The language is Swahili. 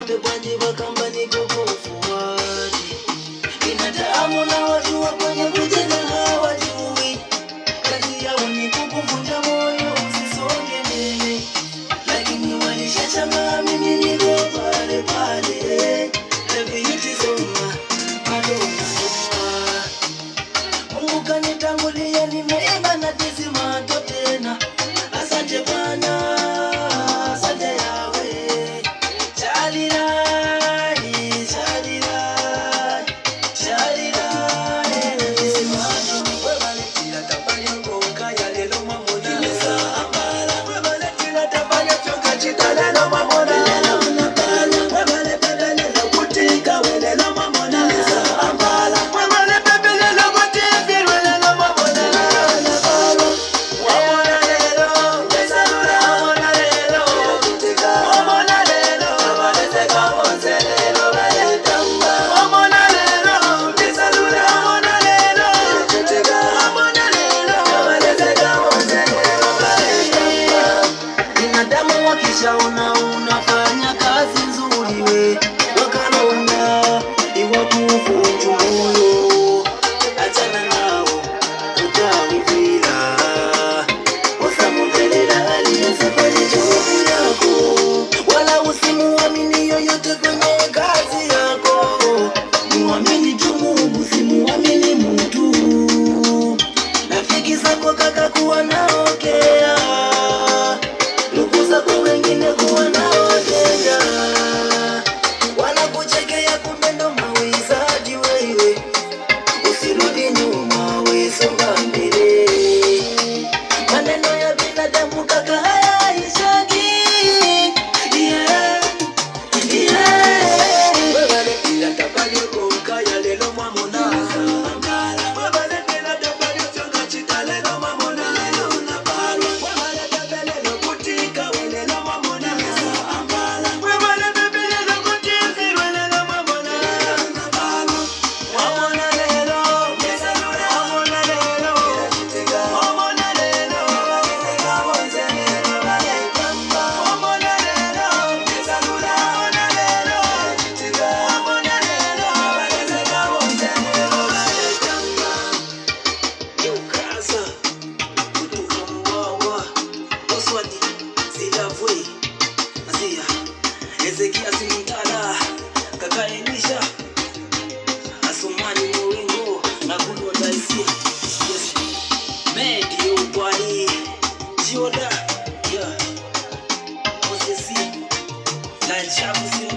Tebaji bakambani kukufuati. Binadamu na watu wa kwenye kujenga hawajui. Kazi yao ni kukuvunja moyo usisonge mbele. Lakini walishachama mimi niko pale pale. Leviitizoma bado unasoma. Mungu kanitangulia nimeimba na tizima tena. Asante Bwana. Unafanya kazi nzuri we wakalonda iwakufunju moyo achana nao utawivila usamuvelela aliyesafari chofu yako wala usimuamini yoyote kwenye kazi yako muamini tu Mungu simuamini mtu rafiki zako kaka kuwa naokea kwa wengine kuwa naotenga wanakuchekea kumbe ndo mawizaji wewe usirudi nyuma we songa mbele maneno ya binadamu kaka hayaishagi webale ila tabali kuka ya lelo mamona webale ila tabali chonga chita lelo mamona Ezekia simtala kakaenisha asomani mwingo na kundo daisi yes medi ubwani jioda yeah osesi la chapu